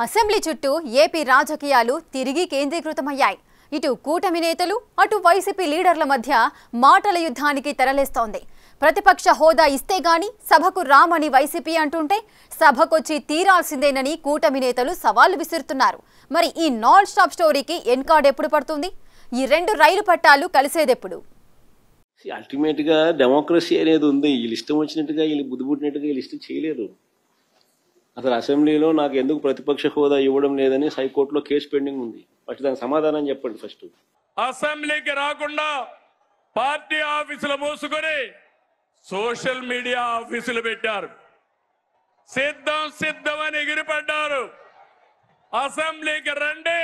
Assembly చుట్టూ AP రాజకీయాలు తిరిగి కేంద్రీకృతమయ్యాయి. ఇటు కూటమి నేతలు అటు వైసీపీ లీడర్ల మధ్య మాటల యుద్ధానికి తెరలేస్తోంది. ప్రతిపక్ష హోదా ఇస్తే గాని సభకు రామని వైసీపీ అంటుంటే సభకొచ్చి తీరాల్సిందేనని కూటమి నేతలు సవాళ్లు విసురుతున్నారు. మరి ఈ నాన్ స్టాప్ స్టోరీకి ఎన్ కార్డ్ ఎప్పుడు పడుతుంది? ఈ రెండు రైలు పట్టాలు కలిసేదెప్పుడు? అల్టిమేట్ గా డెమోక్రసీ అనేది ఉంది. వీళ్ళు ఇష్టం వచ్చినట్టుగా వీళ్ళు బుద్ధిపుట్టినట్టుగా వీళ్ళు ఇష్టం చేయలేరు. అసలు అసెంబ్లీలో నాకు ఎందుకు ప్రతిపక్ష హోదా ఇవ్వడం లేదని హైకోర్టులో కేసు పెండింగ్ ఉంది. ఫస్ట్ దానికి సమాధానం చెప్పండి. ఫస్ట్ అసెంబ్లీకి రాకుండా పార్టీ ఆఫీసులు మూసుకొని సోషల్ మీడియా ఆఫీసులు పెట్టారు. సిద్ధమని ఎగిరిపడ్డారు. అసెంబ్లీకి రండి,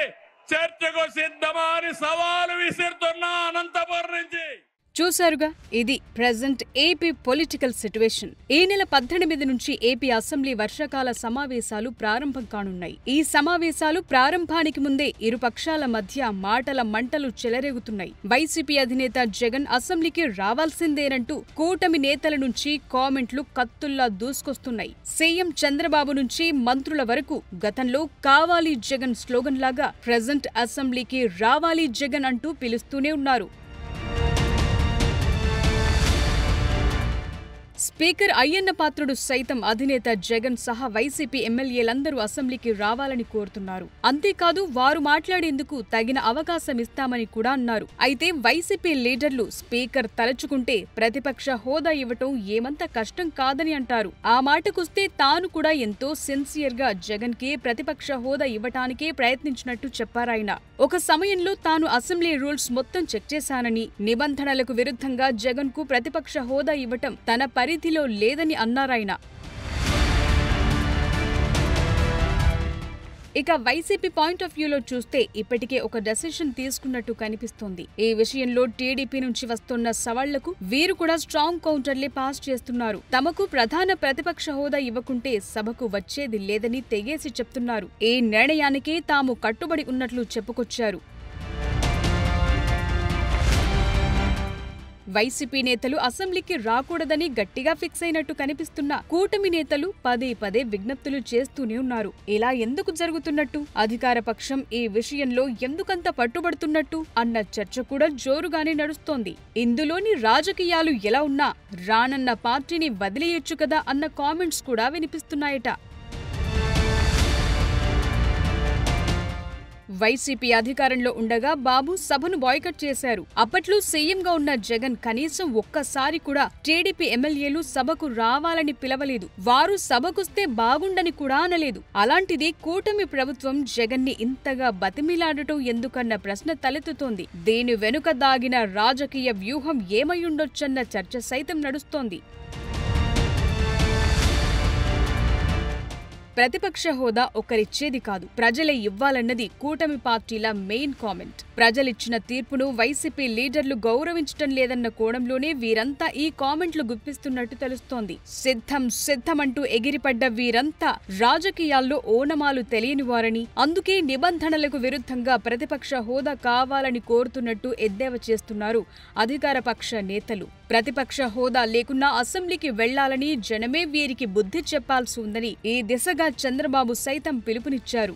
చర్చకు సిద్ధమా అని సవాలు విసిరుతున్నా అనంతపురం నుంచి. చూశారుగా, ఇది ప్రెజెంట్ ఏపీ పొలిటికల్ సిట్యుయేషన్. ఈ నెల 18 నుంచి ఏపీ అసెంబ్లీ వర్షాకాల సమావేశాలు ప్రారంభం కానున్నాయి. ఈ సమావేశాలు ప్రారంభానికి ముందే ఇరు పక్షాల మధ్య మాటల మంటలు చెలరేగుతున్నాయి. వైసీపీ అధినేత జగన్ అసెంబ్లీకి రావాల్సిందేనంటూ కూటమి నేతల నుంచి కామెంట్లు కత్తుల్లా దూసుకొస్తున్నాయి. సీఎం చంద్రబాబు నుంచి మంత్రుల వరకు గతంలో కావాలి జగన్ స్లోగన్ లాగా ప్రెజెంట్ అసెంబ్లీకి రావాలి జగన్ అంటూ పిలుస్తూనే ఉన్నారు. స్పీకర్ అయ్యన్న పాత్రుడు సైతం అధినేత జగన్ సహా వైసీపీ ఎమ్మెల్యేలందరూ అసెంబ్లీకి రావాలని కోరుతున్నారు. అంతేకాదు, వారు మాట్లాడేందుకు తగిన అవకాశం ఇస్తామని కూడా అన్నారు. అయితే వైసీపీ లీడర్లు స్పీకర్ తలచుకుంటే ప్రతిపక్ష హోదా ఇవ్వటం ఏమంత కష్టం కాదని అంటారు. ఆ మాటకొస్తే తాను కూడా ఎంతో సిన్సియర్ గా జగన్ కి ప్రతిపక్ష హోదా ఇవ్వటానికే ప్రయత్నించినట్టు చెప్పారాయన. ఒక సమయంలో తాను అసెంబ్లీ రూల్స్ మొత్తం చెక్ చేశానని, నిబంధనలకు విరుద్ధంగా జగన్ కు ప్రతిపక్ష హోదా ఇవ్వటం తన పరిధిలో లేదని అన్నారాయన. ఇక వైసీపీ పాయింట్ ఆఫ్ వ్యూలో చూస్తే ఇప్పటికే ఒక డెసిషన్ తీసుకున్నట్టు కనిపిస్తోంది. ఈ విషయంలో టీడీపీ నుంచి వస్తున్న సవాళ్లకు వీరు కూడా స్ట్రాంగ్ కౌంటర్లే పాస్ చేస్తున్నారు. తమకు ప్రధాన ప్రతిపక్ష హోదా ఇవ్వకుంటే సభకు వచ్చేది లేదని తెగేసి చెప్తున్నారు. ఈ నిర్ణయానికే తాము కట్టుబడి ఉన్నట్లు చెప్పుకొచ్చారు. వైసీపీ నేతలు అసెంబ్లీకి రాకూడదని గట్టిగా ఫిక్స్ అయినట్టు కనిపిస్తున్న కూటమి నేతలు పదే పదే విజ్ఞప్తులు చేస్తూనే ఉన్నారు. ఇలా ఎందుకు జరుగుతున్నట్టు, అధికార పక్షం ఈ విషయంలో ఎందుకంత పట్టుబడుతున్నట్టు అన్న చర్చ కూడా జోరుగానే నడుస్తోంది. ఇందులోని రాజకీయాలు ఎలా ఉన్నా రానన్న పార్టీని వదిలేయొచ్చు కదా అన్న కామెంట్స్ కూడా వినిపిస్తున్నాయట. వైసీపీ అధికారంలో ఉండగా బాబు సభను బాయ్కట్ చేశారు. అప్పట్లో సీఎంగా ఉన్న జగన్ కనీసం ఒక్కసారి కూడా టీడీపీ ఎమ్మెల్యేలు సభకు రావాలని పిలవలేదు. వారు సభకొస్తే బాగుండని కూడా అనలేదు. అలాంటిది కూటమి ప్రభుత్వం జగన్ ని ఇంతగా బతిమిలాడటం ఎందుకన్న ప్రశ్న తలెత్తుతోంది. దీని వెనుక దాగిన రాజకీయ వ్యూహం ఏమైయుండొచ్చన్న చర్చ సైతం నడుస్తోంది. ప్రతిపక్ష హోదా ఒకరిచ్చేది కాదు, ప్రజలే ఇవ్వాలన్నది కూటమి పార్టీల మెయిన్ కామెంట్. ప్రజలిచ్చిన తీర్పును వైసీపీ లీడర్లు గౌరవించటం లేదన్న కోణంలోనే వీరంతా ఈ కామెంట్లు గుప్పిస్తున్నట్టు తెలుస్తోంది. సిద్ధమంటూ ఎగిరిపడ్డ వీరంతా రాజకీయాల్లో ఓనమాలు తెలియని వారని, అందుకే నిబంధనలకు విరుద్ధంగా ప్రతిపక్ష హోదా కావాలని కోరుతున్నట్టు ఎద్దేవా చేస్తున్నారు అధికార పక్ష నేతలు. ప్రతిపక్ష హోదా లేకున్నా అసెంబ్లీకి వెళ్లాలని జనమే వీరికి బుద్ధి చెప్పాల్సి ఉందని ఈ దిశగా చంద్రబాబు సైతం పిలుపునిచ్చారు.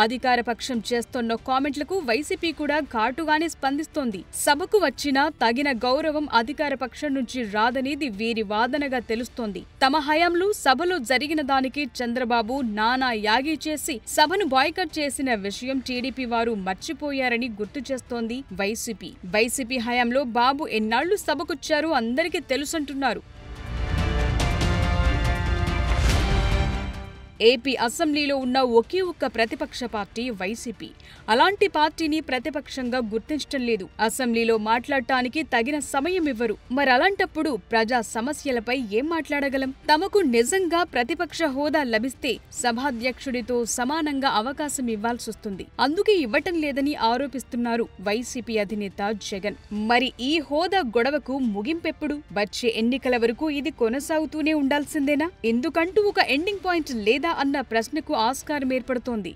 అధికార పక్షం చేస్తోన్న కామెంట్లకు వైసీపీ కూడా ఘాటుగానే స్పందిస్తోంది. సభకు వచ్చినా తగిన గౌరవం అధికార పక్షం నుంచి రాదనేది వీరి వాదనగా తెలుస్తోంది. తమ హయాంలో సభలో జరిగిన దానికి చంద్రబాబు నానా యాగి చేసి సభను బాయ్కట్ చేసిన విషయం టీడీపీ వారు మర్చిపోయారని గుర్తు చేస్తోంది వైసీపీ. వైసీపీ హయాంలో బాబు ఎన్నాళ్లు సభకొచ్చారో అందరికీ తెలుసంటున్నారు. ఏపీ అసెంబ్లీలో ఉన్న ఒకే ఒక్క ప్రతిపక్ష పార్టీ వైసీపీ. అలాంటి పార్టీని ప్రతిపక్షంగా గుర్తించటం లేదు. అసెంబ్లీలో మాట్లాడటానికి తగిన సమయం ఇవ్వరు. మరలాంటప్పుడు ప్రజా సమస్యలపై ఏం మాట్లాడగలం? తమకు నిజంగా ప్రతిపక్ష హోదా లభిస్తే సభాధ్యక్షుడితో సమానంగా అవకాశం ఇవ్వాల్సొస్తుంది. అందుకే ఇవ్వటం లేదని ఆరోపిస్తున్నారు వైసీపీ అధినేత జగన్. మరి ఈ హోదా గొడవకు ముగింపెప్పుడు? వచ్చే ఎన్నికల వరకు ఇది కొనసాగుతూనే ఉండాల్సిందేనా? ఎందుకంటూ ఒక ఎండింగ్ పాయింట్ లేదా అన్న ప్రశ్నకు ఆస్కారం ఏర్పడుతోంది.